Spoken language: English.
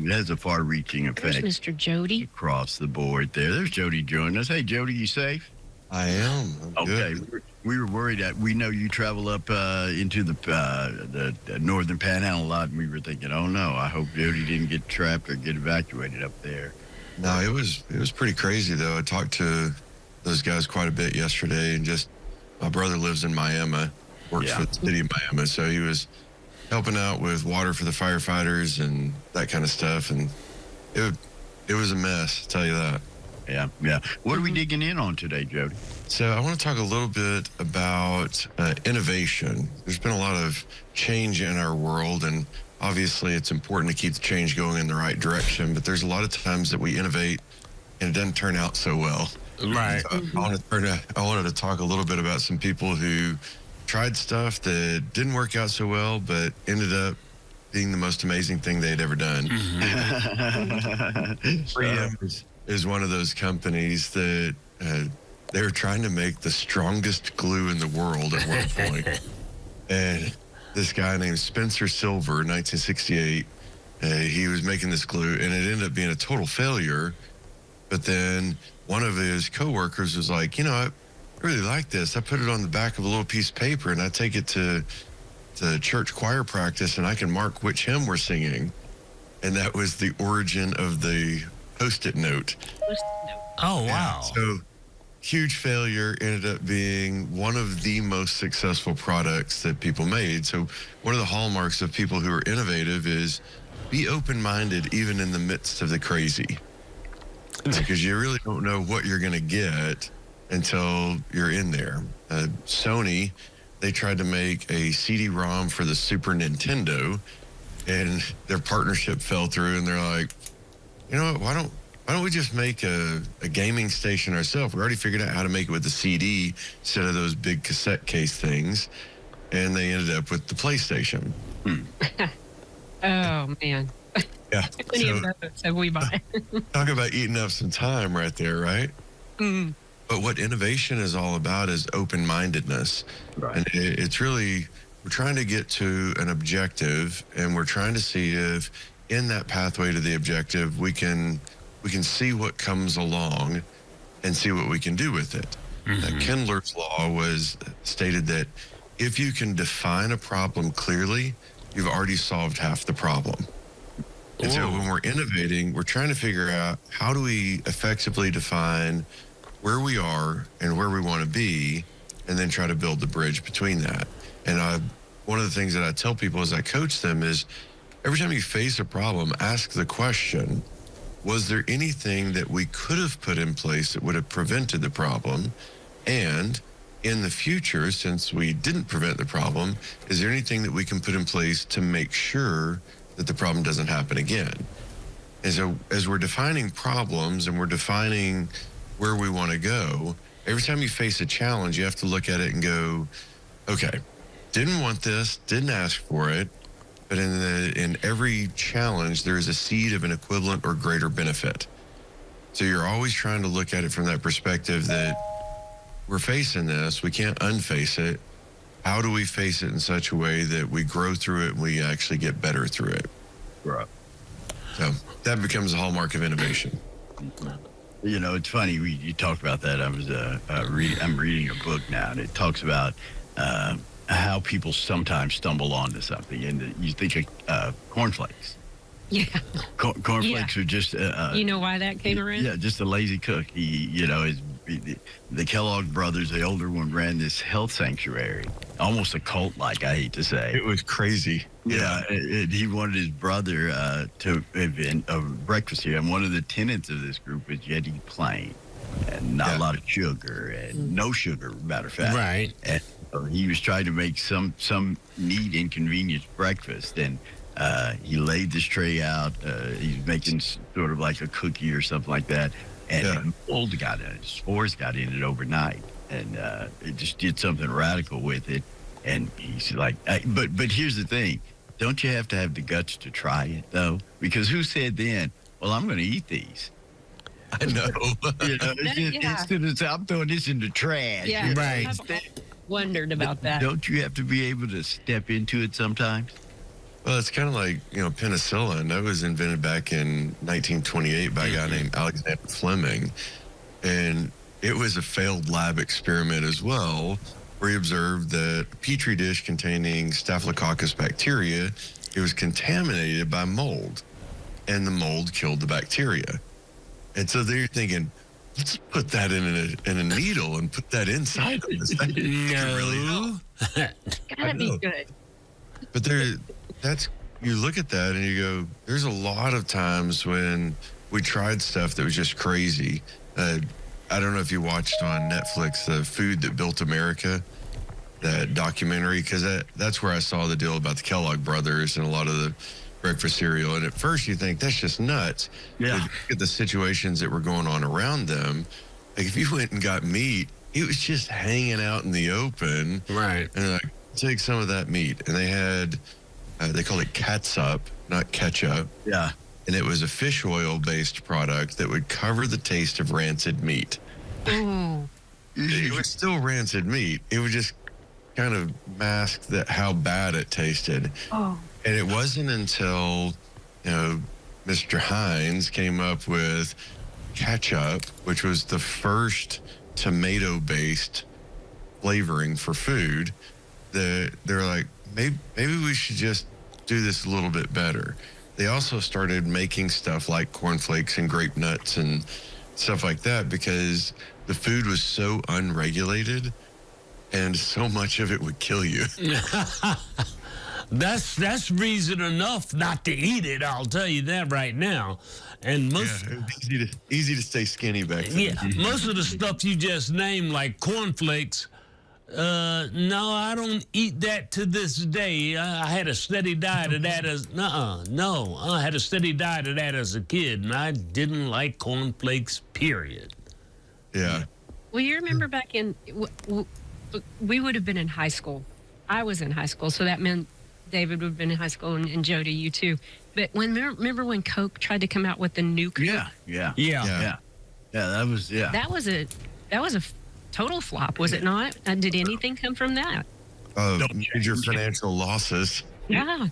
It has a far-reaching There's effect Mr. Jody. across the board there. There's Jody joining us. Hey, Jody, you safe? I am. I'm Okay. good. We were worried that we know you travel up into the northern panhandle a lot, and we were thinking, oh, no, I hope Jody didn't get trapped or get evacuated up there. No, it was pretty crazy though. I talked to those guys quite a bit yesterday, and just my brother lives in Miami, works for the city of Miami, so he was helping out with water for the firefighters and that kind of stuff, and it was a mess, I'll tell you that. Yeah. What are we digging in on today, Jody? So I want to talk a little bit about innovation. There's been a lot of change in our world, and obviously it's important to keep the change going in the right direction, but there's a lot of times that we innovate and it doesn't turn out so well. Right. So I wanted to talk a little bit about some people who tried stuff that didn't work out so well, but ended up being the most amazing thing they'd ever done. Freedom is one of those companies that they were trying to make the strongest glue in the world at one point. And this guy named Spencer Silver, 1968, he was making this glue, and it ended up being a total failure. But then one of his coworkers was like, you know, I really like this. I put it on the back of a little piece of paper, and I take it to church choir practice, and I can mark which hymn we're singing. And that was the origin of the Post-it note. Oh, wow. So huge failure, ended up being one of the most successful products that people made. So one of the hallmarks of people who are innovative is be open-minded even in the midst of the crazy. Because you really don't know what you're going to get until you're in there. Sony, they tried to make a CD-ROM for the Super Nintendo, and their partnership fell through, and they're like, you know what, why don't we just make a gaming station ourselves? We already figured out how to make it with the CD instead of those big cassette case things. And they ended up with the PlayStation. Oh, man. Yeah. Plenty of those have we bought. Talk about eating up some time right there, right? Mm. But what innovation is all about is open-mindedness. Right. And it's really, we're trying to get to an objective, and we're trying to see if in that pathway to the objective, we can see what comes along and see what we can do with it. Kindler's law was stated that if you can define a problem clearly, you've already solved half the problem. And so when we're innovating, we're trying to figure out how do we effectively define where we are and where we want to be, and then try to build the bridge between that. And one of the things that I tell people as I coach them is every time you face a problem, ask the question, was there anything that we could have put in place that would have prevented the problem? And in the future, since we didn't prevent the problem, is there anything that we can put in place to make sure that the problem doesn't happen again? And so as we're defining problems and we're defining where we want to go, every time you face a challenge, you have to look at it and go, okay, didn't want this, didn't ask for it, but in every challenge, there is a seed of an equivalent or greater benefit. So you're always trying to look at it from that perspective that we're facing this, we can't unface it. How do we face it in such a way that we grow through it and we actually get better through it? Right. So that becomes a hallmark of innovation. You know, it's funny. You talked about that. I'm reading a book now, and it talks about how people sometimes stumble onto something, and you think of cornflakes. Yeah. Cornflakes are just You know why that came around? yeah, just a lazy cook. The Kellogg brothers, the older one, ran this health sanctuary, almost a cult like, I hate to say. It was crazy. Yeah, and he wanted his brother to invent a breakfast here. And one of the tenets of this group is you had to eat plain and not a lot of sugar and no sugar, matter of fact. Right. And he was trying to make some neat, inconvenient breakfast. And he laid this tray out. He's making sort of like a cookie or something like that. And mold got in it, spores got in it overnight. And it just did something radical with it. And he's like, but here's the thing. Don't you have to have the guts to try it, though? Because who said then, well, I'm going to eat these? I know. I'm throwing this in the trash. Yeah, you know? Right. I've wondered about that. Don't you have to be able to step into it sometimes? Well, it's kind of like, penicillin. That was invented back in 1928 by a guy named Alexander Fleming. And it was a failed lab experiment as well, where he observed that a petri dish containing Staphylococcus bacteria, it was contaminated by mold, and the mold killed the bacteria. And so they're thinking, let's put that in a needle and put that inside of us. That can really help. Gotta be good. But you look at that and you go, there's a lot of times when we tried stuff that was just crazy. I don't know if you watched on Netflix, The Food That Built America, that documentary, because that's where I saw the deal about the Kellogg brothers and a lot of the breakfast cereal. And at first you think that's just nuts. Yeah. But look at the situations that were going on around them. Like if you went and got meat, it was just hanging out in the open. Right. And they're like, take some of that meat. And they had, they called it catsup, not ketchup. Yeah. And it was a fish oil based product that would cover the taste of rancid meat. Ooh. It was still rancid meat. It would just kind of mask how bad it tasted. Oh. And it wasn't until, Mr. Hines came up with ketchup, which was the first tomato based flavoring for food, that they're like, maybe we should just do this a little bit better. They also started making stuff like cornflakes and grape nuts and stuff like that because the food was so unregulated and so much of it would kill you. That's reason enough not to eat it. I'll tell you that right now. And most, It was easy to stay skinny back then. yeah, most of the stuff you just named, like cornflakes, no, I don't eat that to this day. I had a steady diet of that I had a steady diet of that as a kid, and I didn't like cornflakes, period. Yeah. Well, you remember back in, we would have been in high school. I was in high school, so that meant David would have been in high school, and Jody, you too. But remember when Coke tried to come out with the new Coke? Yeah. That was a total flop, was it not? Did anything come from that? Major financial losses. Yeah.